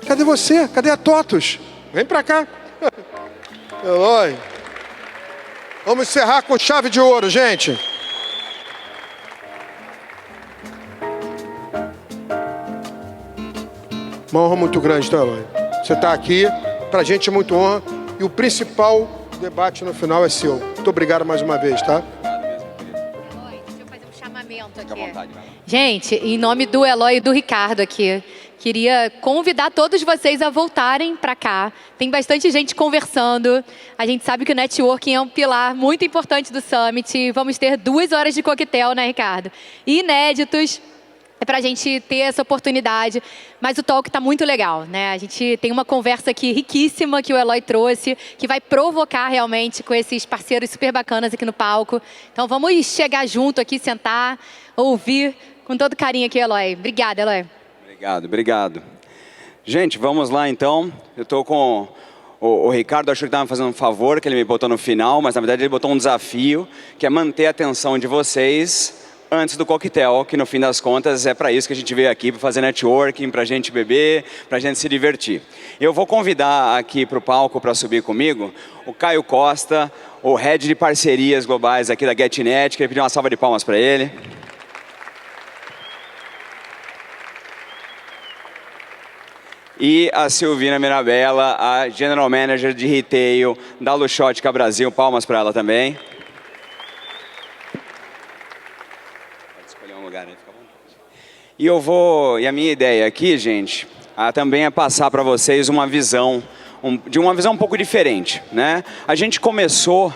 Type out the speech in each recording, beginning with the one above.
Cadê você? Cadê a TOTUS? Vem pra cá. Eloy. Vamos encerrar com chave de ouro, gente. Uma honra muito grande, tá, Eloy? Você está aqui, pra gente é muito honra. E o principal debate no final é seu. Muito obrigado mais uma vez, tá? Eloy, deixa eu fazer um chamamento aqui. Fica à vontade, vai lá. Gente, em nome do Eloy e do Ricardo aqui, queria convidar todos vocês a voltarem para cá. Tem bastante gente conversando. A gente sabe que o networking é um pilar muito importante do Summit. Vamos ter 2 horas de coquetel, né, Ricardo? Inéditos. É para a gente ter essa oportunidade, mas o talk está muito legal, né? A gente tem uma conversa aqui riquíssima que o Eloy trouxe, que vai provocar realmente com esses parceiros super bacanas aqui no palco. Então vamos chegar junto aqui, sentar, ouvir com todo carinho aqui, Eloy. Obrigada, Eloy. Obrigado. Gente, vamos lá então. Eu estou com o Ricardo, acho que ele estava me fazendo um favor, que ele me botou no final, mas na verdade ele botou um desafio, que é manter a atenção de vocês antes do coquetel, que no fim das contas é para isso que a gente veio aqui, para fazer networking, para a gente beber, para a gente se divertir. Eu vou convidar aqui para o palco para subir comigo o Caio Costa, o Head de Parcerias Globais aqui da GetNet, queria pedir uma salva de palmas para ele. E a Silvina Mirabella, a General Manager de Retail da Luxottica Brasil, palmas para ela também. E a minha ideia aqui, gente, também é passar para vocês uma visão, um pouco diferente, né? A gente começou,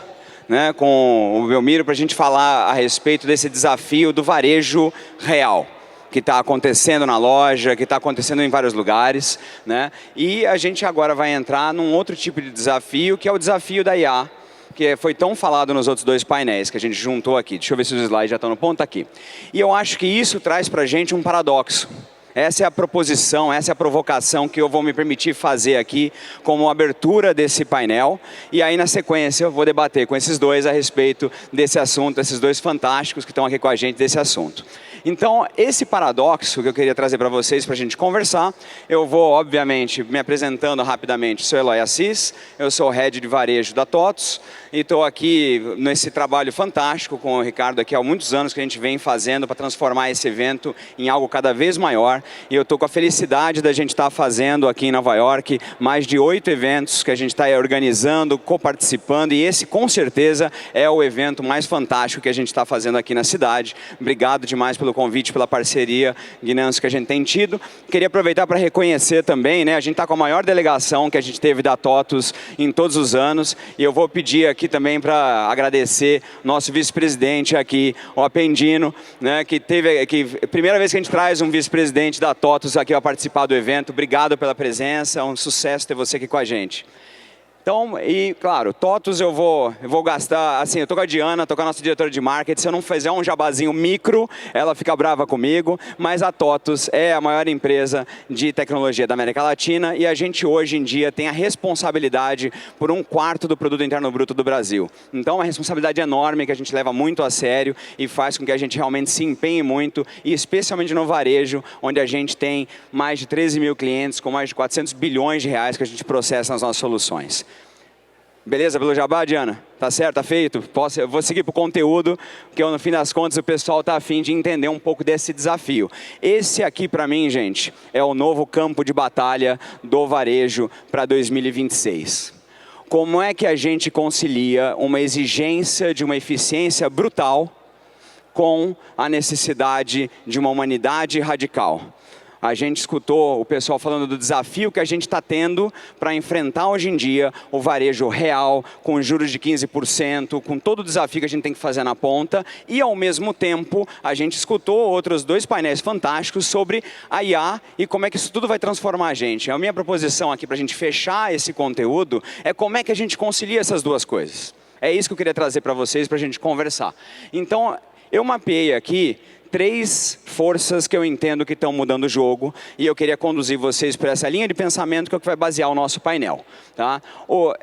né, com o Belmiro para a gente falar a respeito desse desafio do varejo real, que está acontecendo na loja, que está acontecendo em vários lugares, né? E a gente agora vai entrar num outro tipo de desafio, que é o desafio da IA, que foi tão falado nos outros 2 painéis que a gente juntou aqui. Deixa eu ver se os slides já estão no ponto aqui. E eu acho que isso traz para a gente um paradoxo. Essa é a proposição, essa é a provocação que eu vou me permitir fazer aqui como abertura desse painel. E aí, na sequência, eu vou debater com esses 2 a respeito desse assunto, esses 2 fantásticos que estão aqui com a gente desse assunto. Então, esse paradoxo que eu queria trazer para vocês, para a gente conversar, eu vou, obviamente, me apresentando rapidamente. Sou Eloy Assis, eu sou o Head de Varejo da TOTUS e estou aqui nesse trabalho fantástico com o Ricardo aqui há muitos anos que a gente vem fazendo para transformar esse evento em algo cada vez maior. E eu estou com a felicidade da gente estar fazendo aqui em Nova York mais de 8 eventos que a gente está organizando, coparticipando, e esse, com certeza, é o evento mais fantástico que a gente está fazendo aqui na cidade. Obrigado demais pelo convite, pela parceria, Guinanço, que a gente tem tido. Queria aproveitar para reconhecer também, né, a gente está com a maior delegação que a gente teve da TOTUS em todos os anos, e eu vou pedir aqui também para agradecer nosso vice-presidente aqui, o Appendino, né, que primeira vez que a gente traz um vice-presidente da TOTUS aqui a participar do evento. Obrigado pela presença, é um sucesso ter você aqui com a gente. Então, e claro, TOTUS eu vou gastar, assim, eu tô com a Diana, tô com a nossa diretora de marketing, se eu não fizer um jabazinho micro, ela fica brava comigo, mas a TOTUS é a maior empresa de tecnologia da América Latina e a gente hoje em dia tem a responsabilidade por 1/4 do produto interno bruto do Brasil. Então, é uma responsabilidade enorme que a gente leva muito a sério e faz com que a gente realmente se empenhe muito, e especialmente no varejo, onde a gente tem mais de 13 mil clientes com mais de 400 bilhões de reais que a gente processa nas nossas soluções. Beleza pelo jabá, Diana? Tá certo? Tá feito? Eu vou seguir para o conteúdo, porque no fim das contas o pessoal está a fim de entender um pouco desse desafio. Esse aqui, para mim, gente, é o novo campo de batalha do varejo para 2026. Como é que a gente concilia uma exigência de uma eficiência brutal com a necessidade de uma humanidade radical? A gente escutou o pessoal falando do desafio que a gente está tendo para enfrentar hoje em dia o varejo real, com juros de 15%, com todo o desafio que a gente tem que fazer na ponta. E, ao mesmo tempo, a gente escutou outros 2 painéis fantásticos sobre a IA e como é que isso tudo vai transformar a gente. A minha proposição aqui para a gente fechar esse conteúdo é como é que a gente concilia essas 2 coisas. É isso que eu queria trazer para vocês, para a gente conversar. Então, eu mapeei aqui 3 forças que eu entendo que estão mudando o jogo e eu queria conduzir vocês por essa linha de pensamento que é o que vai basear o nosso painel. Tá?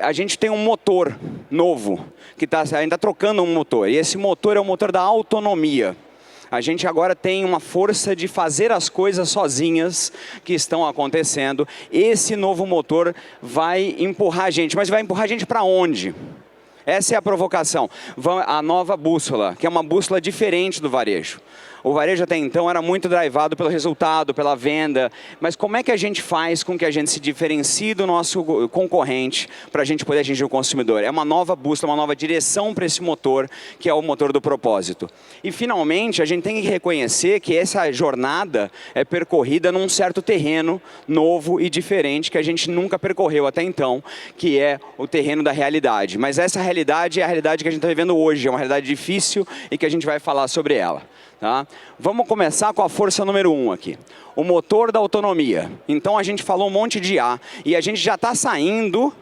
A gente tem um motor novo, que ainda está trocando um motor, e esse motor é o motor da autonomia. A gente agora tem uma força de fazer as coisas sozinhas que estão acontecendo. Esse novo motor vai empurrar a gente, mas vai empurrar a gente para onde? Essa é a provocação. A nova bússola, que é uma bússola diferente do varejo. O varejo até então era muito drivado pelo resultado, pela venda, mas como é que a gente faz com que a gente se diferencie do nosso concorrente para a gente poder atingir o consumidor? É uma nova bússola, uma nova direção para esse motor, que é o motor do propósito. E finalmente a gente tem que reconhecer que essa jornada é percorrida num certo terreno novo e diferente que a gente nunca percorreu até então, que é o terreno da realidade. Mas essa realidade é a realidade que a gente está vivendo hoje, é uma realidade difícil e que a gente vai falar sobre ela. Tá? Vamos começar com a força número 1 aqui. O motor da autonomia. Então a gente falou um monte de IA e a gente já está saindo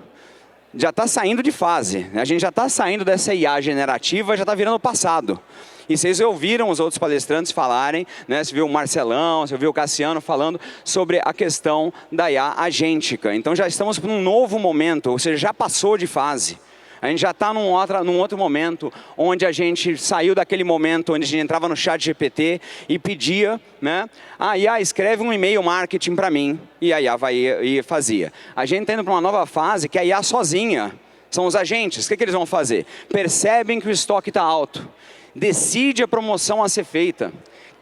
de fase. A gente já está saindo dessa IA generativa, já está virando passado. E vocês ouviram os outros palestrantes falarem, né? Você viu o Marcelão, você viu o Cassiano falando sobre a questão da IA agêntica. Então já estamos num novo momento, ou seja, já passou de fase. A gente já está num outro momento, onde a gente saiu daquele momento onde a gente entrava no chat GPT e pedia, né? A IA escreve um e-mail marketing para mim, e a IA vai e fazia. A gente está indo para uma nova fase que a IA sozinha, são os agentes, o que eles vão fazer? Percebem que o estoque está alto, decide a promoção a ser feita,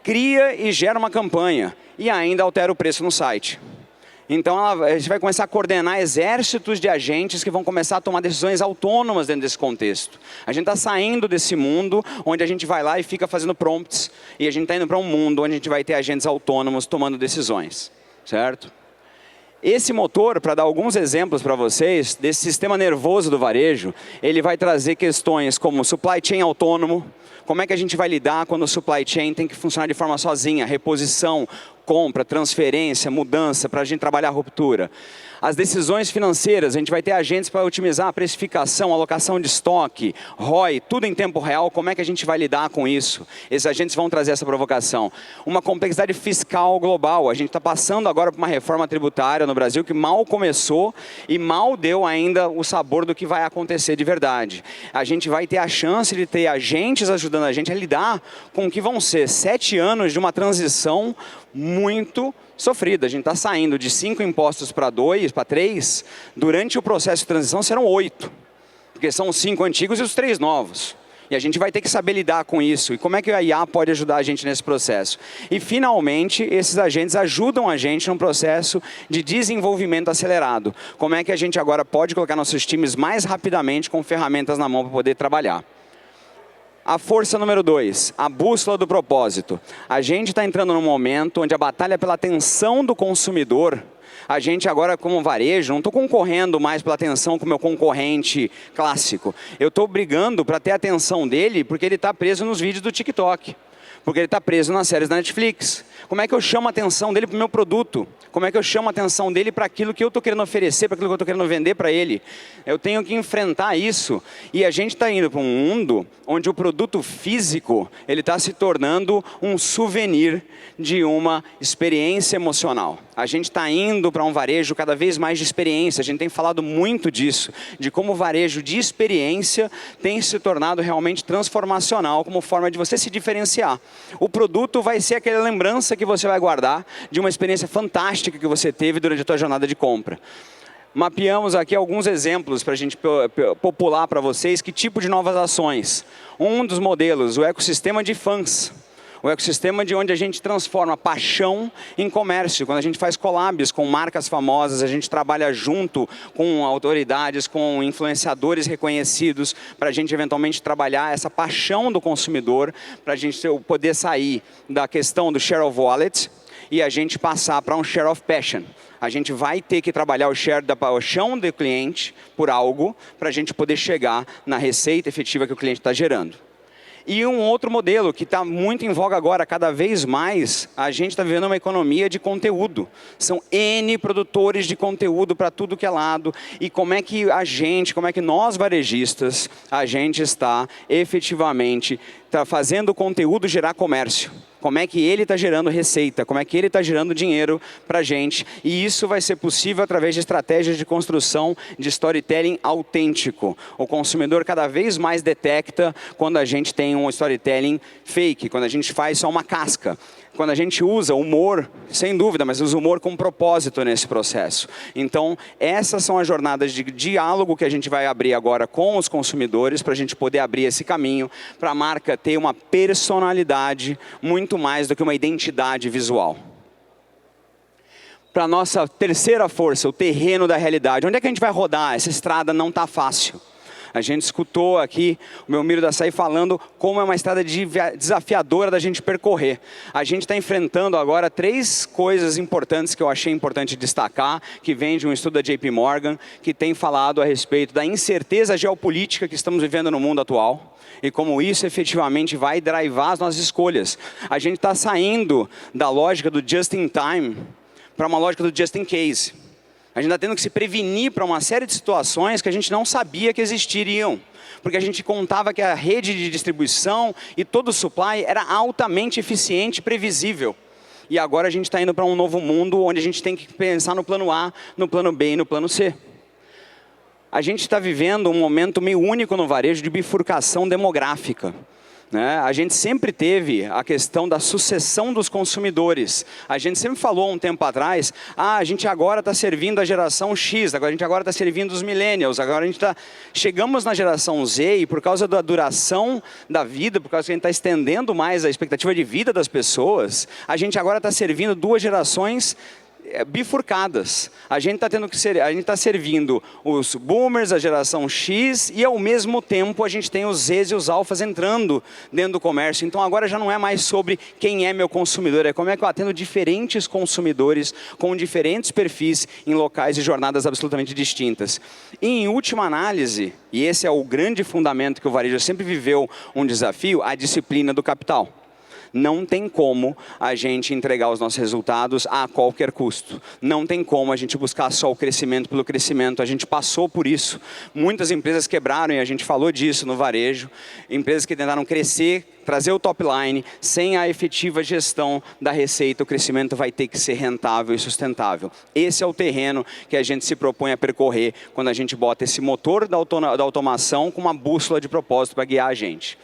cria e gera uma campanha, e ainda altera o preço no site. Então a gente vai começar a coordenar exércitos de agentes que vão começar a tomar decisões autônomas dentro desse contexto. A gente está saindo desse mundo onde a gente vai lá e fica fazendo prompts, e a gente está indo para um mundo onde a gente vai ter agentes autônomos tomando decisões, certo? Esse motor, para dar alguns exemplos para vocês, desse sistema nervoso do varejo, ele vai trazer questões como supply chain autônomo, como é que a gente vai lidar quando o supply chain tem que funcionar de forma sozinha, reposição, compra, transferência, mudança, para a gente trabalhar a ruptura. As decisões financeiras, a gente vai ter agentes para otimizar a precificação, alocação de estoque, ROI, tudo em tempo real, como é que a gente vai lidar com isso? Esses agentes vão trazer essa provocação. Uma complexidade fiscal global, a gente está passando agora por uma reforma tributária no Brasil que mal começou e mal deu ainda o sabor do que vai acontecer de verdade. A gente vai ter a chance de ter agentes ajudando a gente a lidar com o que vão ser 7 anos de uma transição muito sofrida. A gente está saindo de 5 impostos para 2, para 3. Durante o processo de transição serão 8. Porque são os 5 antigos e os 3 novos. E a gente vai ter que saber lidar com isso. E como é que a IA pode ajudar a gente nesse processo? E finalmente, esses agentes ajudam a gente num processo de desenvolvimento acelerado. Como é que a gente agora pode colocar nossos times mais rapidamente com ferramentas na mão para poder trabalhar? A força número 2, a bússola do propósito. A gente está entrando num momento onde a batalha pela atenção do consumidor, a gente agora como varejo, não estou concorrendo mais pela atenção com o meu concorrente clássico. Eu estou brigando para ter a atenção dele porque ele está preso nos vídeos do TikTok. Porque ele está preso nas séries da Netflix. Como é que eu chamo a atenção dele para o meu produto? Como é que eu chamo a atenção dele para aquilo que eu estou querendo oferecer, para aquilo que eu estou querendo vender para ele? Eu tenho que enfrentar isso. E a gente está indo para um mundo onde o produto físico ele está se tornando um souvenir de uma experiência emocional. A gente está indo para um varejo cada vez mais de experiência. A gente tem falado muito disso, de como o varejo de experiência tem se tornado realmente transformacional como forma de você se diferenciar. O produto vai ser aquela lembrança que você vai guardar de uma experiência fantástica que você teve durante a sua jornada de compra. Mapeamos aqui alguns exemplos para a gente popular para vocês que tipo de novas ações. Um dos modelos, o ecossistema de fãs. O ecossistema de onde a gente transforma paixão em comércio. Quando a gente faz collabs com marcas famosas, a gente trabalha junto com autoridades, com influenciadores reconhecidos, para a gente eventualmente trabalhar essa paixão do consumidor, para a gente poder sair da questão do share of wallet e a gente passar para um share of passion. A gente vai ter que trabalhar o share da paixão do cliente por algo, para a gente poder chegar na receita efetiva que o cliente está gerando. E um outro modelo que está muito em voga agora, cada vez mais, a gente está vivendo uma economia de conteúdo. São N produtores de conteúdo para tudo que é lado. E como é que como é que nós varejistas, a gente está efetivamente fazendo o conteúdo gerar comércio. como é que ele está gerando receita, como é que ele está gerando dinheiro para a gente. E isso vai ser possível através de estratégias de construção de storytelling autêntico. O consumidor cada vez mais detecta quando a gente tem um storytelling fake, quando a gente faz só uma casca. Quando a gente usa humor, sem dúvida, mas usa humor com propósito nesse processo. Então, essas são as jornadas de diálogo que a gente vai abrir agora com os consumidores, para a gente poder abrir esse caminho, para a marca ter uma personalidade muito mais do que uma identidade visual. Para a nossa terceira força, o terreno da realidade. Onde é que a gente vai rodar? Essa estrada não está fácil. A gente escutou aqui o Belmiro da Açaí falando como é uma estrada desafiadora da gente percorrer. A gente está enfrentando agora 3 coisas importantes que eu achei importante destacar, que vem de um estudo da JP Morgan, que tem falado a respeito da incerteza geopolítica que estamos vivendo no mundo atual e como isso efetivamente vai drivar as nossas escolhas. A gente está saindo da lógica do just in time para uma lógica do just in case. A gente está tendo que se prevenir para uma série de situações que a gente não sabia que existiriam. Porque a gente contava que a rede de distribuição e todo o supply era altamente eficiente e previsível. E agora a gente está indo para um novo mundo onde a gente tem que pensar no plano A, no plano B e no plano C. A gente está vivendo um momento meio único no varejo de bifurcação demográfica. A gente sempre teve a questão da sucessão dos consumidores. A gente sempre falou um tempo atrás, a gente agora está servindo a geração X, a gente agora está servindo os millennials, agora a gente está... Chegamos na geração Z e por causa da duração da vida, por causa que a gente está estendendo mais a expectativa de vida das pessoas, a gente agora está servindo 2 gerações bifurcadas. A gente está servindo os boomers, a geração X, e ao mesmo tempo a gente tem os Zs e os alfas entrando dentro do comércio. Então agora já não é mais sobre quem é meu consumidor, é como é que eu atendo diferentes consumidores com diferentes perfis em locais e jornadas absolutamente distintas. E em última análise, e esse é o grande fundamento que o varejo sempre viveu um desafio, a disciplina do capital. Não tem como a gente entregar os nossos resultados a qualquer custo. Não tem como a gente buscar só o crescimento pelo crescimento. A gente passou por isso. Muitas empresas quebraram e a gente falou disso no varejo. Empresas que tentaram crescer, trazer o top line, sem a efetiva gestão da receita, o crescimento vai ter que ser rentável e sustentável. Esse é o terreno que a gente se propõe a percorrer quando a gente bota esse motor da automação com uma bússola de propósito para guiar a gente.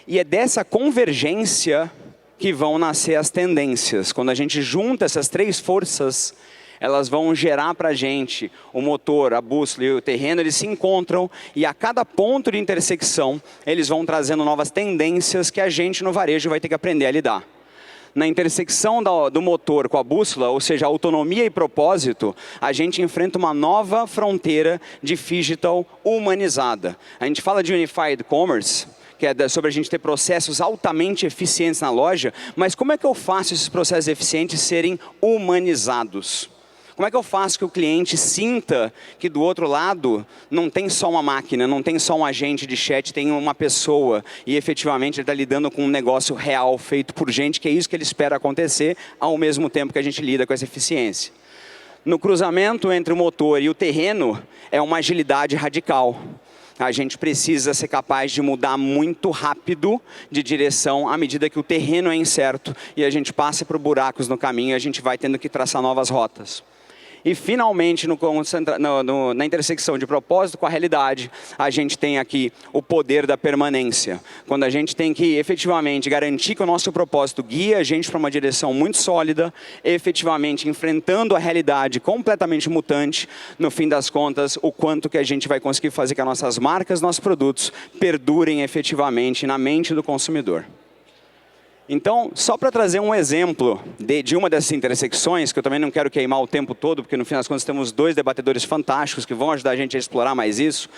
E é dessa convergência que vão nascer as tendências. Quando a gente junta essas 3 forças, elas vão gerar para a gente o motor, a bússola e o terreno, eles se encontram e a cada ponto de intersecção, eles vão trazendo novas tendências que a gente no varejo vai ter que aprender a lidar. Na intersecção do motor com a bússola, ou seja, autonomia e propósito, a gente enfrenta uma nova fronteira de digital humanizada. A gente fala de Unified Commerce, que é sobre a gente ter processos altamente eficientes na loja, mas como é que eu faço esses processos eficientes serem humanizados? Como é que eu faço que o cliente sinta que do outro lado não tem só uma máquina, não tem só um agente de chat, tem uma pessoa e efetivamente ele está lidando com um negócio real feito por gente, que é isso que ele espera acontecer, ao mesmo tempo que a gente lida com essa eficiência. No cruzamento entre o motor e o terreno é uma agilidade radical. A gente precisa ser capaz de mudar muito rápido de direção à medida que o terreno é incerto e a gente passa por buracos no caminho e a gente vai tendo que traçar novas rotas. E finalmente, na intersecção de propósito com a realidade, a gente tem aqui o poder da permanência. Quando a gente tem que efetivamente garantir que o nosso propósito guia a gente para uma direção muito sólida, efetivamente enfrentando a realidade completamente mutante, no fim das contas, o quanto que a gente vai conseguir fazer que as nossas marcas, nossos produtos, perdurem efetivamente na mente do consumidor. Então, só para trazer um exemplo de uma dessas intersecções, que eu também não quero queimar o tempo todo, porque no fim das contas temos 2 debatedores fantásticos que vão ajudar a gente a explorar mais isso,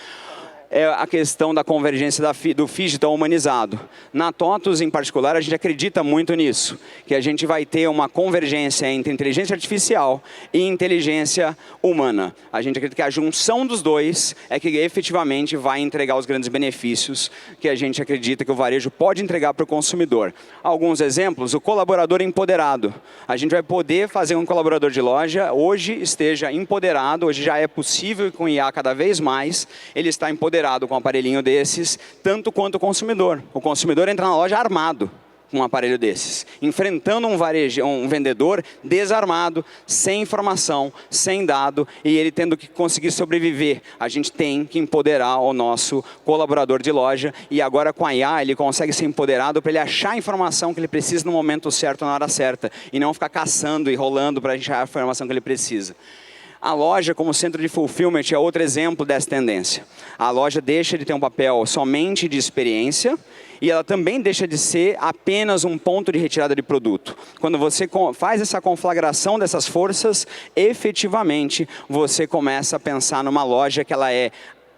é a questão da convergência do digital humanizado. Na TOTUS, em particular, a gente acredita muito nisso, que a gente vai ter uma convergência entre inteligência artificial e inteligência humana. A gente acredita que a junção dos 2 é que efetivamente vai entregar os grandes benefícios que a gente acredita que o varejo pode entregar para o consumidor. Alguns exemplos, o colaborador empoderado. A gente vai poder fazer um colaborador de loja hoje esteja empoderado, hoje já é possível com IA cada vez mais, ele está empoderado com um aparelhinho desses, tanto quanto o consumidor. O consumidor entra na loja armado. com um aparelho desses, enfrentando um vendedor desarmado, sem informação, sem dado, e ele tendo que conseguir sobreviver. A gente tem que empoderar o nosso colaborador de loja, e agora com a IA ele consegue ser empoderado para ele achar a informação que ele precisa no momento certo, na hora certa, e não ficar caçando e rolando para achar a informação que ele precisa. A loja, como centro de fulfillment, é outro exemplo dessa tendência. A loja deixa de ter um papel somente de experiência e ela também deixa de ser apenas um ponto de retirada de produto. Quando você faz essa conflagração dessas forças, efetivamente você começa a pensar numa loja que ela é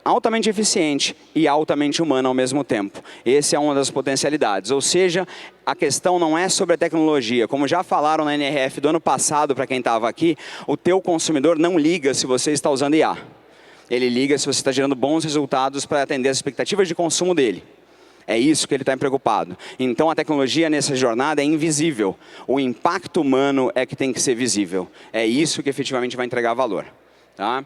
altamente eficiente e altamente humana ao mesmo tempo. Essa é uma das potencialidades. Ou seja, a questão não é sobre a tecnologia. Como já falaram na NRF do ano passado, para quem estava aqui, o teu consumidor não liga se você está usando IA. Ele liga se você está gerando bons resultados para atender as expectativas de consumo dele. É isso que ele está preocupado. Então, a tecnologia nessa jornada é invisível. O impacto humano é que tem que ser visível. É isso que efetivamente vai entregar valor. Tá?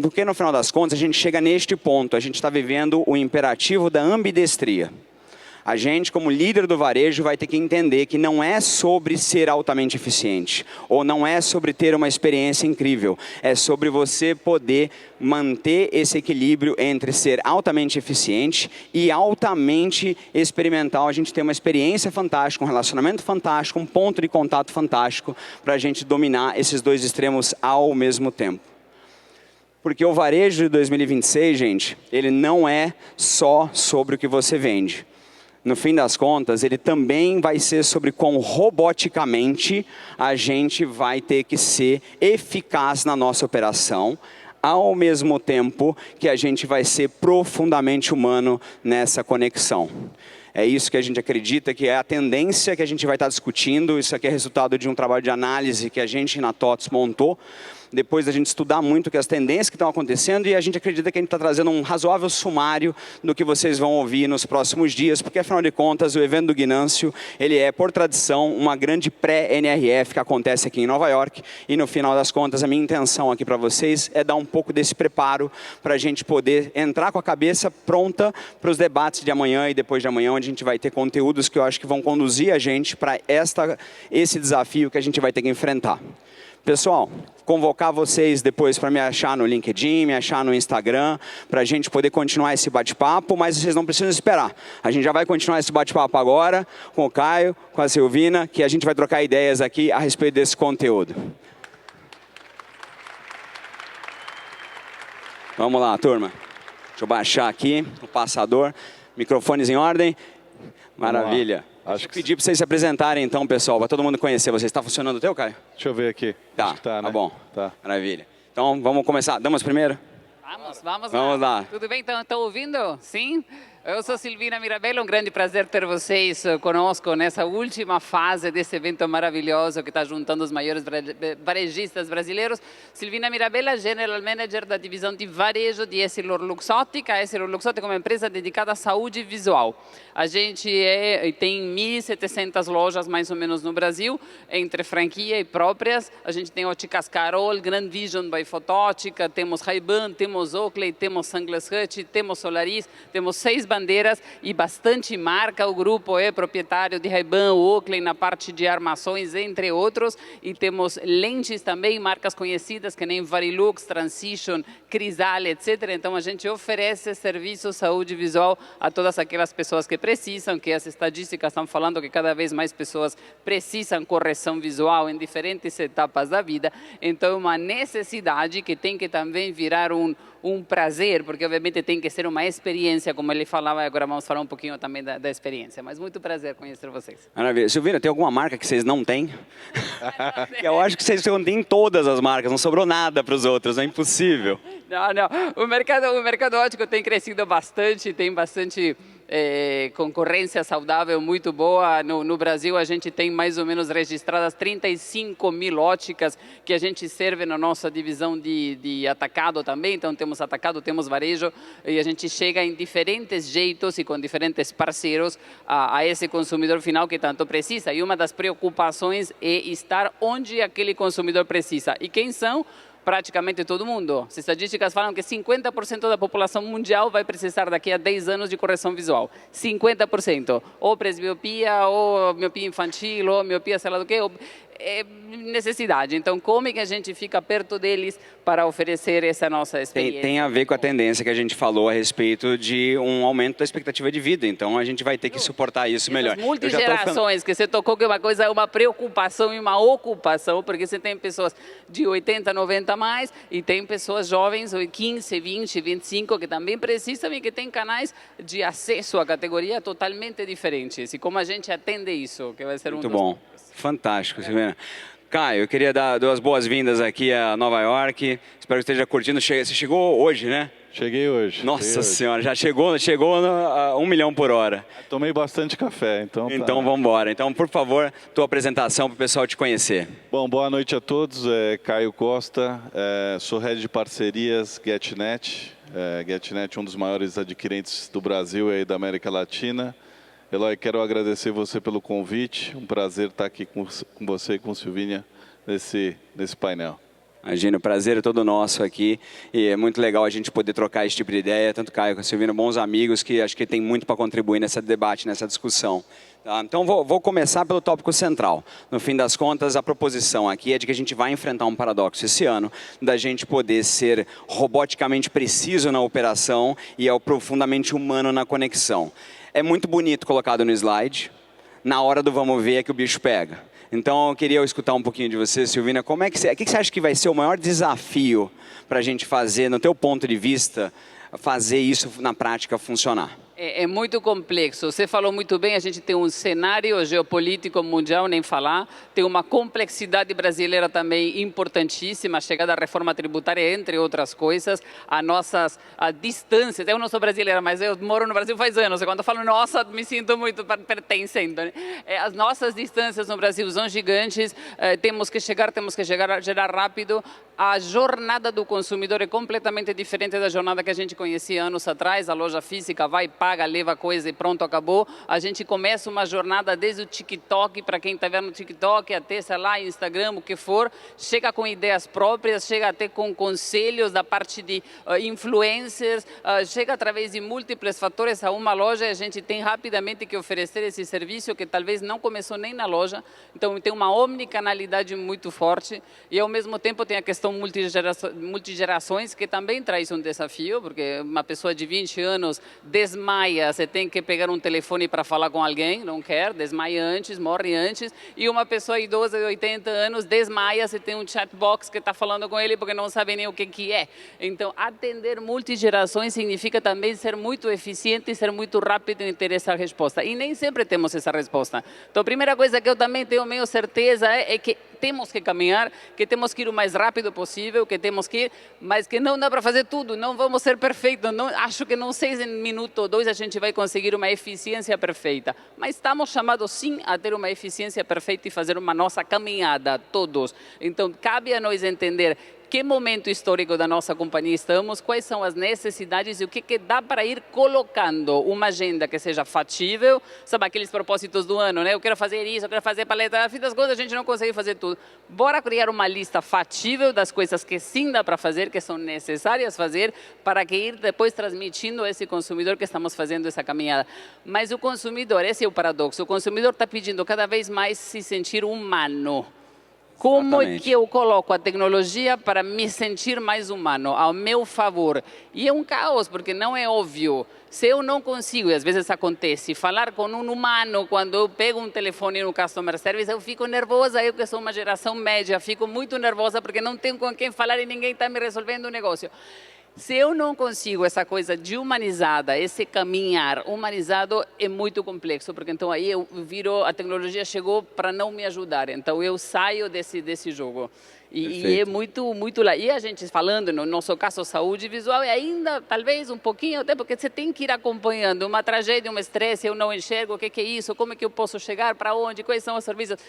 Porque no final das contas a gente chega neste ponto, a gente está vivendo o imperativo da ambidestria. A gente, como líder do varejo, vai ter que entender que não é sobre ser altamente eficiente, ou não é sobre ter uma experiência incrível, é sobre você poder manter esse equilíbrio entre ser altamente eficiente e altamente experimental. A gente tem uma experiência fantástica, um relacionamento fantástico, um ponto de contato fantástico para a gente dominar esses dois extremos ao mesmo tempo. Porque o varejo de 2026, gente, ele não é só sobre o que você vende. No fim das contas, ele também vai ser sobre quão roboticamente a gente vai ter que ser eficaz na nossa operação, ao mesmo tempo que a gente vai ser profundamente humano nessa conexão. É isso que a gente acredita que é a tendência que a gente vai estar discutindo. Isso aqui é resultado de um trabalho de análise que a gente na TOTS montou, depois da gente estudar muito as tendências que estão acontecendo, e a gente acredita que a gente está trazendo um razoável sumário do que vocês vão ouvir nos próximos dias, porque afinal de contas o evento do Guinâncio, ele é por tradição uma grande pré-NRF que acontece aqui em Nova York, e no final das contas a minha intenção aqui para vocês é dar um pouco desse preparo para a gente poder entrar com a cabeça pronta para os debates de amanhã e depois de amanhã, onde a gente vai ter conteúdos que eu acho que vão conduzir a gente para esse desafio que a gente vai ter que enfrentar. Pessoal, convocar vocês depois para me achar no LinkedIn, me achar no Instagram, para a gente poder continuar esse bate-papo, mas vocês não precisam esperar. A gente já vai continuar esse bate-papo agora com o Caio, com a Silvina, que a gente vai trocar ideias aqui a respeito desse conteúdo. Vamos lá, turma. Deixa eu baixar aqui o passador. Microfones em ordem. Maravilha. Acho que pedir para vocês se apresentarem então, pessoal, para todo mundo conhecer vocês. Está funcionando o teu, Caio? Deixa eu ver aqui. Tá, acho que tá, né? Tá bom. Tá. Maravilha. Então, vamos começar. Damos primeiro? Vamos lá. Tudo bem? Estão ouvindo? Sim? Eu sou Silvina Mirabello, um grande prazer ter vocês conosco nessa última fase desse evento maravilhoso que está juntando os maiores varejistas brasileiros. Silvina Mirabello, General Manager da divisão de varejo de EssilorLuxottica. A EssilorLuxottica é uma empresa dedicada à saúde visual. A gente tem 1.700 lojas mais ou menos no Brasil, entre franquia e próprias. A gente tem Óticas Carol, Grand Vision by Fotótica, temos Ray-Ban, temos Oakley, temos Sunglass Hut, temos Solaris, temos 6 bandeiras e bastante marca. O grupo é proprietário de Ray-Ban, Oakley na parte de armações, entre outros. E temos lentes também, marcas conhecidas que nem Varilux, Transition, Crisale, etc. Então a gente oferece serviço saúde visual a todas aquelas pessoas que precisam, que as estatísticas estão falando que cada vez mais pessoas precisam correção visual em diferentes etapas da vida. Então é uma necessidade que tem que também virar um prazer, porque obviamente tem que ser uma experiência, como ele falava, agora vamos falar um pouquinho também da experiência, mas muito prazer conhecer vocês. Maravilha. Silvina, tem alguma marca que vocês não têm? Eu acho que vocês têm todas as marcas, não sobrou nada para os outros, é impossível. Não. O mercado óptico tem crescido bastante, tem bastante concorrência saudável muito boa. No Brasil, a gente tem mais ou menos registradas 35.000 óticas que a gente serve na nossa divisão de atacado também. Então, temos atacado, temos varejo, e a gente chega em diferentes jeitos e com diferentes parceiros a esse consumidor final que tanto precisa. E uma das preocupações é estar onde aquele consumidor precisa. E quem são? praticamente todo mundo. As estatísticas falam que 50% da população mundial vai precisar daqui a 10 anos de correção visual. 50%. Ou presbiopia, ou miopia infantil, ou miopia sei lá do que, é necessidade. Então, como é que a gente fica perto deles para oferecer essa nossa experiência? Tem a ver com a tendência que a gente falou a respeito de um aumento da expectativa de vida. Então, a gente vai ter que suportar isso melhor. As multigerações que você tocou, que é uma coisa, uma preocupação e uma ocupação, porque você tem pessoas de 80, 90 a mais, e tem pessoas jovens, 15, 20, 25, que também precisam e que têm canais de acesso à categoria totalmente diferentes. E como a gente atende isso, que vai ser muito bom. Fantástico, Silvina. Caio, eu queria dar duas boas-vindas aqui a Nova York. Espero que esteja curtindo. Você chegou hoje, né? Cheguei hoje. Nossa Senhora, já chegou a 1 milhão por hora. Tomei bastante café, então tá. Então vamos embora. Então, por favor, tua apresentação para o pessoal te conhecer. Bom, boa noite a todos. Caio Costa, sou head de parcerias GetNet. GetNet, um dos maiores adquirentes do Brasil e da América Latina. Eloy, quero agradecer você pelo convite. Um prazer estar aqui com você e com Silvínia nesse painel. Imagina, o prazer é todo nosso aqui e é muito legal a gente poder trocar esse tipo de ideia, tanto Caio quanto a Silvínia, bons amigos que acho que tem muito para contribuir nesse debate, nessa discussão. Tá? Então, vou começar pelo tópico central. No fim das contas, a proposição aqui é de que a gente vai enfrentar um paradoxo esse ano, da gente poder ser roboticamente preciso na operação e profundamente humano na conexão. É muito bonito colocado no slide, na hora do vamos ver é que o bicho pega. Então, eu queria escutar um pouquinho de você, Silvínia. O que você acha que vai ser o maior desafio para a gente fazer, no teu ponto de vista, fazer isso na prática funcionar? É muito complexo. Você falou muito bem, a gente tem um cenário geopolítico mundial, nem falar, tem uma complexidade brasileira também importantíssima, a chegada da reforma tributária, entre outras coisas, as distâncias. Eu não sou brasileira, mas eu moro no Brasil faz anos, e quando eu falo nossa, me sinto muito pertencendo. Né? As nossas distâncias no Brasil são gigantes, temos que chegar rápido. A jornada do consumidor é completamente diferente da jornada que a gente conhecia anos atrás, a loja física vai, paga, leva coisa e pronto, acabou. A gente começa uma jornada desde o TikTok, para quem está vendo no TikTok, até, sei lá, Instagram, o que for, chega com ideias próprias, chega até com conselhos da parte de influencers, chega através de múltiplos fatores a uma loja e a gente tem rapidamente que oferecer esse serviço que talvez não começou nem na loja. Então, tem uma omnicanalidade muito forte e, ao mesmo tempo, tem a questão multigerações, que também traz um desafio, porque uma pessoa de 20 anos desmaia, você tem que pegar um telefone para falar com alguém, não quer, desmaia antes, morre antes, e uma pessoa idosa de 80 anos desmaia, você tem um chatbox que está falando com ele porque não sabe nem o que é. Então, atender multigerações significa também ser muito eficiente e ser muito rápido em ter essa resposta. E nem sempre temos essa resposta. Então, a primeira coisa que eu também tenho meio certeza é que temos que caminhar, que temos que ir o mais rápido possível, que temos que ir, mas que não dá para fazer tudo, não vamos ser perfeitos, não, acho que não 6 minutos ou 2 a gente vai conseguir uma eficiência perfeita, mas estamos chamados sim a ter uma eficiência perfeita e fazer uma nossa caminhada, todos. Então, cabe a nós entender que momento histórico da nossa companhia estamos, quais são as necessidades e o que dá para ir colocando uma agenda que seja factível, sabe, aqueles propósitos do ano, né? Eu quero fazer isso, eu quero fazer paleta, fim das contas a gente não consegue fazer tudo. Bora criar uma lista factível das coisas que sim dá para fazer, que são necessárias fazer, para que ir depois transmitindo a esse consumidor que estamos fazendo essa caminhada. Mas o consumidor, esse é o paradoxo, o consumidor está pedindo cada vez mais se sentir humano. Como é que eu coloco a tecnologia para me sentir mais humano, ao meu favor? E é um caos, porque não é óbvio. Se eu não consigo, e às vezes acontece, falar com um humano, quando eu pego um telefone no customer service, eu fico nervosa, eu que sou uma geração média, fico muito nervosa porque não tenho com quem falar e ninguém está me resolvendo o negócio. Se eu não consigo essa coisa de humanizada, esse caminhar humanizado é muito complexo, porque então aí eu viro, a tecnologia chegou para não me ajudar, então eu saio desse jogo. E é muito lá. E a gente falando, no nosso caso, saúde visual, é ainda talvez um pouquinho, até porque você tem que ir acompanhando uma tragédia, um estresse, eu não enxergo, o que é isso, como é que eu posso chegar, para onde, quais são os serviços.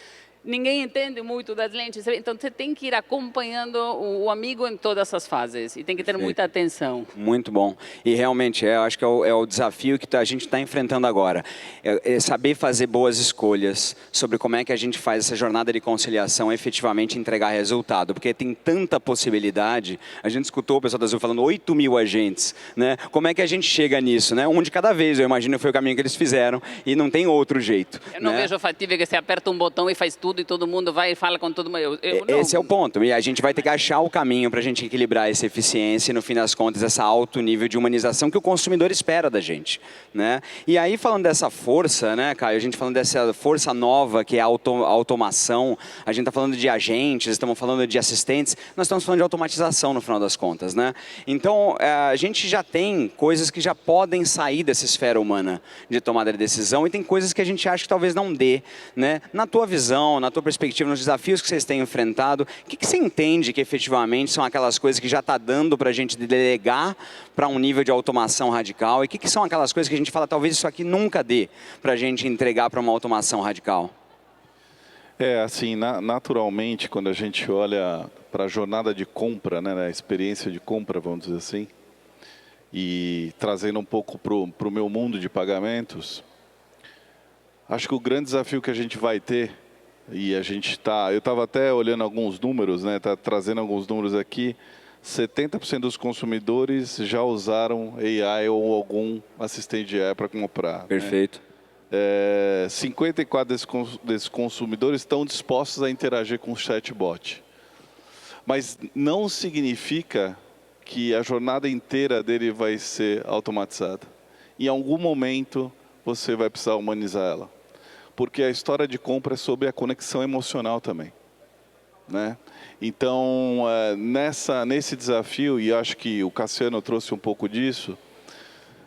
ninguém entende muito das lentes. Então, você tem que ir acompanhando o amigo em todas as fases e tem que ter muita atenção. Muito bom. E realmente, eu acho que é o desafio que a gente está enfrentando agora. É saber fazer boas escolhas sobre como é que a gente faz essa jornada de conciliação efetivamente entregar resultado. Porque tem tanta possibilidade. A gente escutou o pessoal da Azul falando 8 mil agentes. Né? Como é que a gente chega nisso? Né? Um de cada vez, eu imagino, foi o caminho que eles fizeram. E não tem outro jeito. Eu não vejo factível que você aperta um botão e faz tudo e todo mundo vai e fala com todo mundo. Esse é o ponto. E a gente vai ter que achar o caminho para a gente equilibrar essa eficiência e, no fim das contas, essa alto nível de humanização que o consumidor espera da gente. Né? E aí, falando dessa força, né, Caio, a gente falando dessa força nova que é a automação, a gente está falando de agentes, estamos falando de assistentes, nós estamos falando de automatização, no final das contas. Né? Então, a gente já tem coisas que já podem sair dessa esfera humana de tomada de decisão e tem coisas que a gente acha que talvez não dê. Né? Na tua visão, na tua perspectiva, nos desafios que vocês têm enfrentado, o que você entende que efetivamente são aquelas coisas que já está dando para a gente delegar para um nível de automação radical e o que são aquelas coisas que a gente fala, talvez isso aqui nunca dê para a gente entregar para uma automação radical? Assim, naturalmente, quando a gente olha para a jornada de compra, né, a experiência de compra, vamos dizer assim, e trazendo um pouco para o meu mundo de pagamentos, acho que o grande desafio que a gente vai ter, e a gente está, eu estava até olhando alguns números, né, tá trazendo alguns números aqui, 70% dos consumidores já usaram AI ou algum assistente de AI para comprar. Perfeito. Né? 54% desses consumidores estão dispostos a interagir com o chatbot. Mas não significa que a jornada inteira dele vai ser automatizada. Em algum momento, você vai precisar humanizar ela. Porque a história de compra é sobre a conexão emocional também. Né? Então, nesse desafio, e acho que o Cassiano trouxe um pouco disso,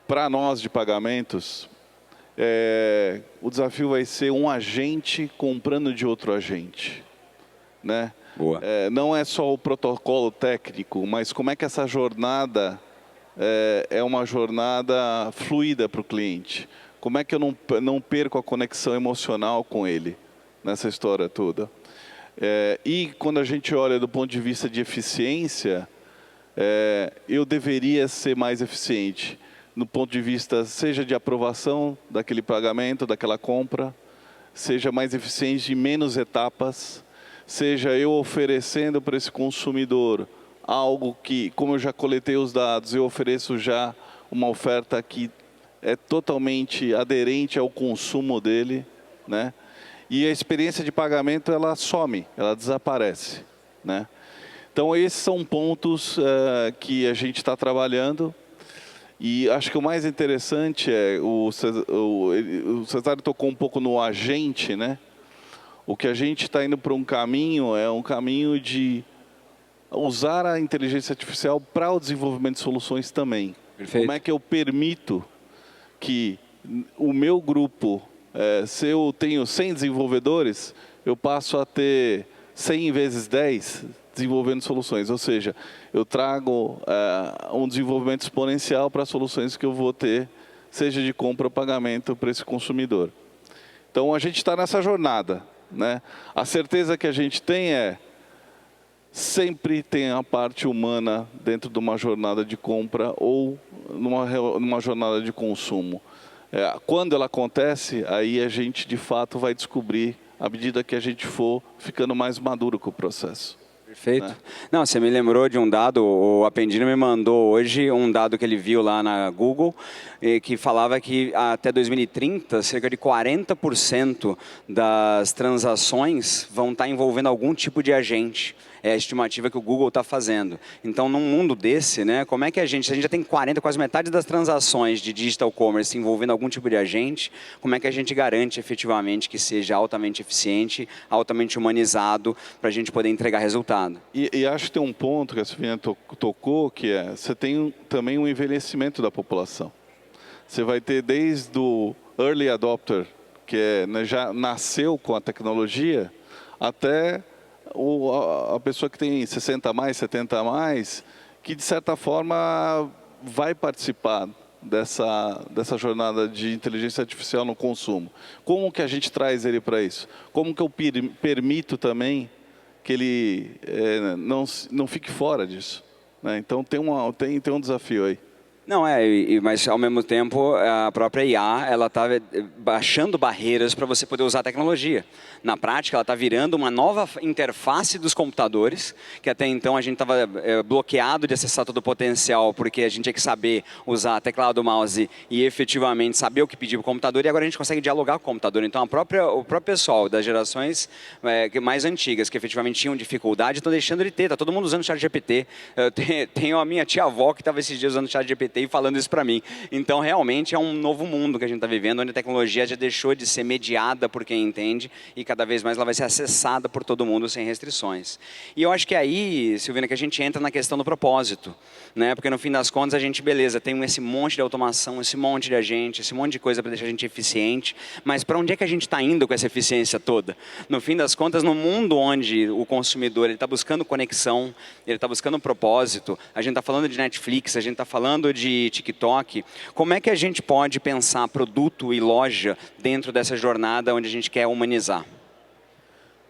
para nós de pagamentos, o desafio vai ser um agente comprando de outro agente. Né? Boa. Não é só o protocolo técnico, mas como é que essa jornada é uma jornada fluida para o cliente. Como é que eu não perco a conexão emocional com ele nessa história toda? E quando a gente olha do ponto de vista de eficiência, eu deveria ser mais eficiente no ponto de vista, seja de aprovação daquele pagamento, daquela compra, seja mais eficiente em menos etapas, seja eu oferecendo para esse consumidor algo que, como eu já coletei os dados, eu ofereço já uma oferta que é totalmente aderente ao consumo dele, né? E a experiência de pagamento, ela some, ela desaparece, né? Então, esses são pontos que a gente está trabalhando. E acho que o mais interessante o Cesário tocou um pouco no agente, né? O que a gente está indo para um caminho é um caminho de usar a inteligência artificial para o desenvolvimento de soluções também. Perfeito. Como é que eu permito que o meu grupo, se eu tenho 100 desenvolvedores, eu passo a ter 100 vezes 10 desenvolvendo soluções. Ou seja, eu trago um desenvolvimento exponencial para as soluções que eu vou ter, seja de compra ou pagamento para esse consumidor. Então, a gente está nessa jornada. Né? A certeza que a gente tem sempre tem a parte humana dentro de uma jornada de compra ou numa jornada de consumo. Quando ela acontece, aí a gente de fato vai descobrir à medida que a gente for ficando mais maduro com o processo. Perfeito. Né? Não, você me lembrou de um dado, o Apendino me mandou hoje um dado que ele viu lá na Google, que falava que até 2030, cerca de 40% das transações vão estar envolvendo algum tipo de agente. É a estimativa que o Google está fazendo. Então, num mundo desse, né, como é que a gente já tem 40%, quase metade das transações de digital commerce envolvendo algum tipo de agente, como é que a gente garante efetivamente que seja altamente eficiente, altamente humanizado, para a gente poder entregar resultado? E acho que tem um ponto que a Silvina tocou, que você tem também um envelhecimento da população. Você vai ter desde o early adopter, que já nasceu com a tecnologia, até a pessoa que tem 60 a mais, 70 a mais, que de certa forma vai participar dessa jornada de inteligência artificial no consumo? Como que a gente traz ele para isso? Como que eu permito também que ele não fique fora disso, né? Então tem um desafio aí. Não, mas ao mesmo tempo a própria IA, ela está baixando barreiras para você poder usar a tecnologia. Na prática, ela está virando uma nova interface dos computadores, que até então a gente estava bloqueado de acessar todo o potencial, porque a gente tinha que saber usar teclado, mouse e efetivamente saber o que pedir para o computador, e agora a gente consegue dialogar com o computador. Então o próprio pessoal das gerações mais antigas, que efetivamente tinham dificuldade, estão deixando de ter. Está todo mundo usando o ChatGPT. Tenho a minha tia-avó que estava esses dias usando o ChatGPT e falando isso para mim. Então, realmente, é um novo mundo que a gente está vivendo, onde a tecnologia já deixou de ser mediada por quem entende e cada vez mais ela vai ser acessada por todo mundo sem restrições. E eu acho que aí, Silvina, que a gente entra na questão do propósito, né? Porque no fim das contas a gente, beleza, tem esse monte de automação, esse monte de agente, esse monte de coisa para deixar a gente eficiente, mas para onde é que a gente está indo com essa eficiência toda? No fim das contas, no mundo onde o consumidor está buscando conexão, ele está buscando um propósito, a gente está falando de Netflix, a gente está falando de TikTok, como é que a gente pode pensar produto e loja dentro dessa jornada onde a gente quer humanizar?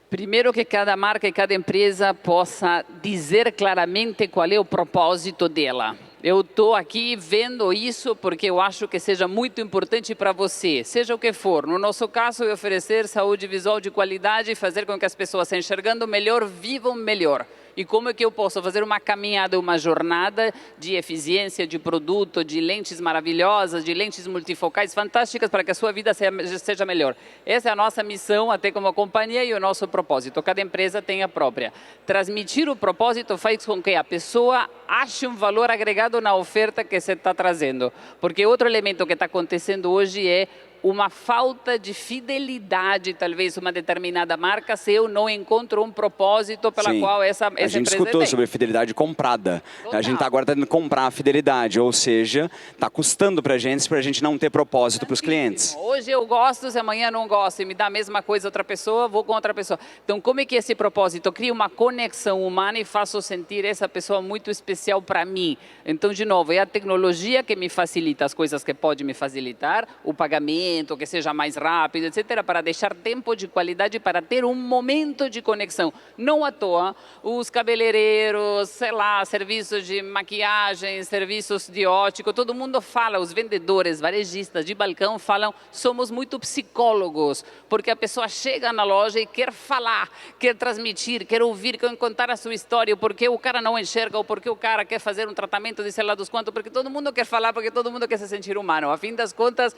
Primeiro que cada marca e cada empresa possa dizer claramente qual é o propósito dela. Eu estou aqui vendo isso porque eu acho que seja muito importante para você, seja o que for. No nosso caso, é oferecer saúde visual de qualidade e fazer com que as pessoas, enxergando melhor, vivam melhor. E como é que eu posso fazer uma caminhada, uma jornada de eficiência, de produto, de lentes maravilhosas, de lentes multifocais fantásticas para que a sua vida seja melhor. Essa é a nossa missão, até como companhia, e o nosso propósito. Cada empresa tem a própria. Transmitir o propósito faz com que a pessoa ache um valor agregado na oferta que você está trazendo. Porque outro elemento que está acontecendo hoje é uma falta de fidelidade, talvez, uma determinada marca, se eu não encontro um propósito pela qual essa empresa tem. A gente escutou sobre fidelidade comprada. Total. A gente está agora tentando comprar a fidelidade, ou seja, está custando para a gente não ter propósito para os clientes. Hoje eu gosto, se amanhã não gosto, e me dá a mesma coisa outra pessoa, vou com outra pessoa. Então, como é que esse propósito cria uma conexão humana e faço sentir essa pessoa muito especial para mim? Então, de novo, é a tecnologia que me facilita as coisas que pode me facilitar, o pagamento, que seja mais rápido, etc., para deixar tempo de qualidade, para ter um momento de conexão. Não à toa, os cabeleireiros, sei lá, serviços de maquiagem, serviços de ótico, todo mundo fala, os vendedores, varejistas de balcão falam, somos muito psicólogos, porque a pessoa chega na loja e quer falar, quer transmitir, quer ouvir, quer contar a sua história, porque o cara não enxerga, ou porque o cara quer fazer um tratamento de sei lá dos quantos, porque todo mundo quer falar, porque todo mundo quer se sentir humano. A fim das contas,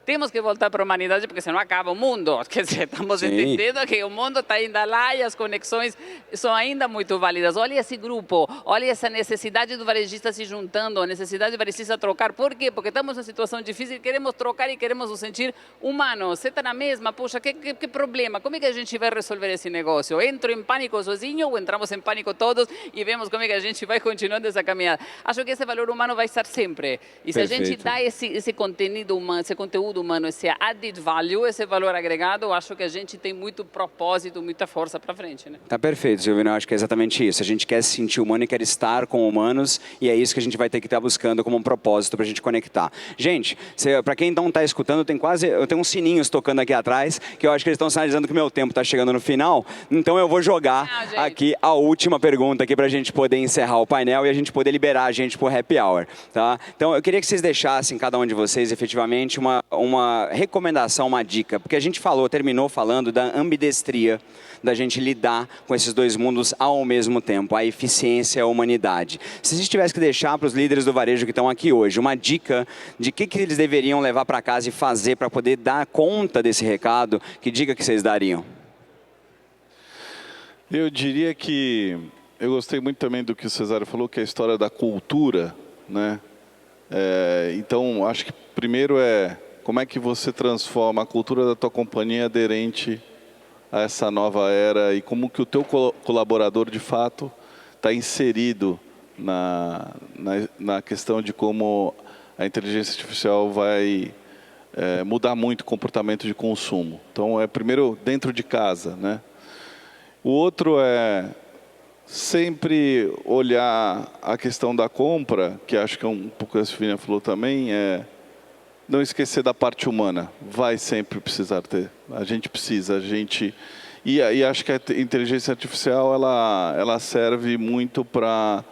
temos que voltar para a humanidade, porque senão acaba o mundo. Quer dizer, estamos entendendo que o mundo está ainda lá e as conexões são ainda muito válidas. Olha esse grupo, olha essa necessidade do varejista se juntando, a necessidade do varejista trocar. Por quê? Porque estamos numa situação difícil e queremos trocar e queremos nos sentir humanos. Você está na mesma, puxa, que problema? Como é que a gente vai resolver esse negócio? Entro em pânico sozinho ou entramos em pânico todos e vemos como é que a gente vai continuando essa caminhada? Acho que esse valor humano vai estar sempre. E se a gente dá esse conteúdo humano, esse conteúdo humano, esse added value, esse valor agregado, eu acho que a gente tem muito propósito, muita força para frente, né? Tá perfeito, Silvina, eu acho que é exatamente isso. A gente quer se sentir humano e quer estar com humanos, e é isso que a gente vai ter que estar buscando como um propósito para a gente conectar. Gente, para quem não está escutando, eu tenho uns sininhos tocando aqui atrás, que eu acho que eles estão sinalizando que o meu tempo está chegando no final, então eu vou jogar aqui a última pergunta aqui para a gente poder encerrar o painel e a gente poder liberar a gente para o happy hour, tá? Então eu queria que vocês deixassem, cada um de vocês, efetivamente, uma recomendação, uma dica, porque a gente terminou falando da ambidestria, da gente lidar com esses dois mundos ao mesmo tempo, a eficiência e a humanidade. Se a gente tivesse que deixar para os líderes do varejo que estão aqui hoje, uma dica de que eles deveriam levar para casa e fazer para poder dar conta desse recado, que dica que vocês dariam? Eu diria que eu gostei muito também do que o Cesário falou, que é a história da cultura, né? Então, acho que primeiro como é que você transforma a cultura da tua companhia aderente a essa nova era e como que o teu colaborador, de fato, está inserido na questão de como a inteligência artificial vai mudar muito o comportamento de consumo. Então, primeiro dentro de casa, né? O outro sempre olhar a questão da compra, que acho que é um pouco que a Silvina falou também, não esquecer da parte humana. Vai sempre precisar ter. A gente precisa, E acho que a inteligência artificial ela serve muito para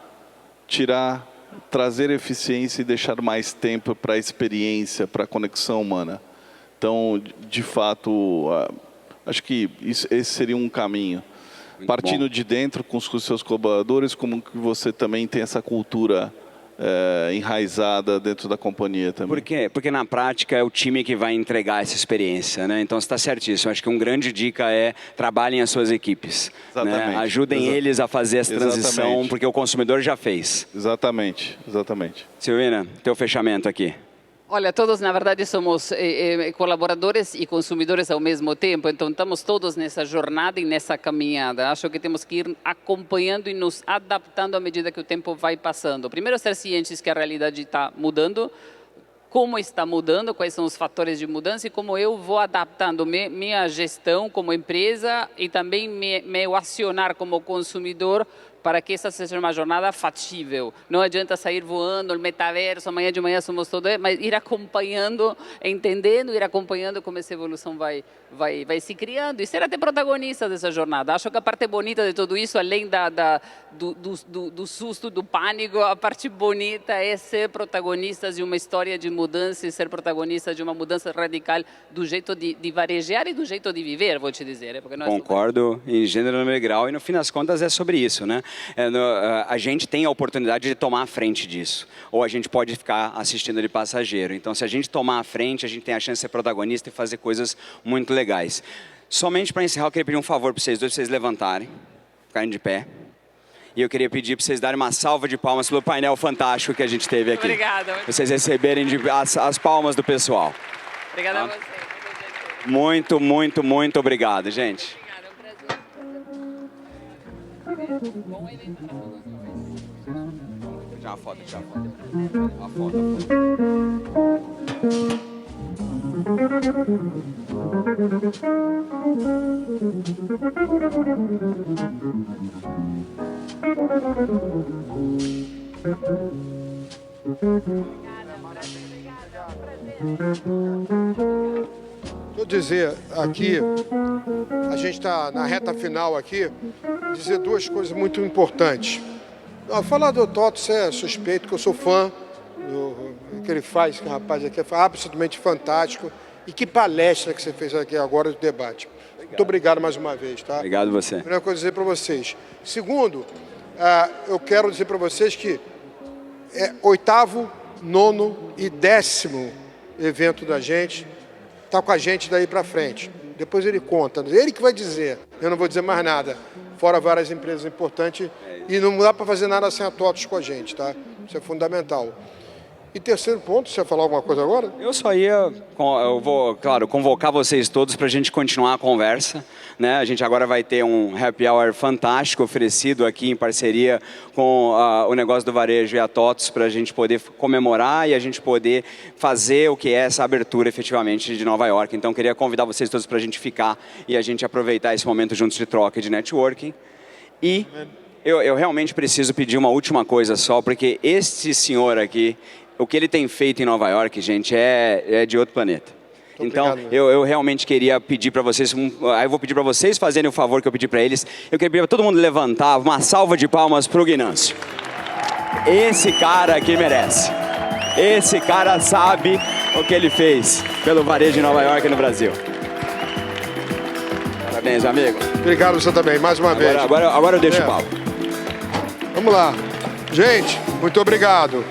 trazer eficiência e deixar mais tempo para a experiência, para a conexão humana. Então, de fato, acho que esse seria um caminho. Muito partindo bom. De dentro com os seus colaboradores, como que você também tem essa cultura enraizada dentro da companhia também. Por quê? Porque na prática é o time que vai entregar essa experiência, né? Então você está certíssimo. Acho que uma grande dica é trabalhem as suas equipes. Exatamente. Né? Ajudem eles a fazer essa transição, exatamente. Porque o consumidor já fez. Exatamente, exatamente. Silvina, teu fechamento aqui. Olha, todos na verdade somos colaboradores e consumidores ao mesmo tempo, então estamos todos nessa jornada e nessa caminhada. Acho que temos que ir acompanhando e nos adaptando à medida que o tempo vai passando. Primeiro, ser cientes que a realidade está mudando, como está mudando, quais são os fatores de mudança e como eu vou adaptando minha gestão como empresa e também me acionar como consumidor para que essa seja uma jornada factível. Não adianta sair voando no metaverso, amanhã de manhã somos todos, mas ir acompanhando, entendendo, ir acompanhando como essa evolução vai se criando e ser até protagonista dessa jornada. Acho que a parte bonita de tudo isso, além do susto, do pânico, a parte bonita é ser protagonistas de uma história de mudança e ser protagonistas de uma mudança radical do jeito de varejar e do jeito de viver, vou te dizer. Porque nós concordo em gênero, número e grau, e no fim das contas é sobre isso, né? A gente tem a oportunidade de tomar a frente disso, ou a gente pode ficar assistindo de passageiro. Então, se a gente tomar a frente, a gente tem a chance de ser protagonista e fazer coisas muito legais. Somente para encerrar, eu queria pedir um favor para vocês dois, para vocês levantarem, ficarem de pé. E eu queria pedir para vocês darem uma salva de palmas pelo painel fantástico que a gente teve aqui. Obrigada. Vocês receberem as palmas do pessoal. Obrigada a você. Muito, muito, muito obrigado, gente. Bom evento para todos nós. Já a foto. A foto. Vou dizer aqui, a gente está na reta final aqui, dizer duas coisas muito importantes. Falar do TOTVS é suspeito, que eu sou fã do que ele faz, que o rapaz aqui é absolutamente fantástico. E que palestra que você fez aqui agora do debate. Muito obrigado mais uma vez, tá? Obrigado você. Primeira coisa dizer para vocês. Segundo, eu quero dizer para vocês que é 8º, 9º e 10º evento da gente. Está com a gente daí para frente. Depois ele conta. Ele que vai dizer. Eu não vou dizer mais nada. Fora várias empresas importantes. E não dá para fazer nada sem a TOTVS com a gente, tá? Isso é fundamental. E terceiro ponto, você vai falar alguma coisa agora? Eu vou, claro, convocar vocês todos para a gente continuar a conversa, né? A gente agora vai ter um happy hour fantástico oferecido aqui em parceria com o negócio do varejo e a TOTVS para a gente poder comemorar e a gente poder fazer o que é essa abertura efetivamente de Nova York. Então, queria convidar vocês todos para a gente ficar e a gente aproveitar esse momento juntos de troca e de networking. E eu realmente preciso pedir uma última coisa só, porque este senhor aqui, o que ele tem feito em Nova York, gente, é de outro planeta. Então, eu realmente queria pedir para vocês, eu vou pedir para vocês fazerem o favor que eu pedi para eles. Eu queria pedir para todo mundo levantar uma salva de palmas para o Guinâncio. Esse cara aqui merece. Esse cara sabe o que ele fez pelo varejo de Nova York e no Brasil. Parabéns, amigo. Obrigado você também, mais uma vez. Agora eu deixo o papo. Vamos lá. Gente, muito obrigado.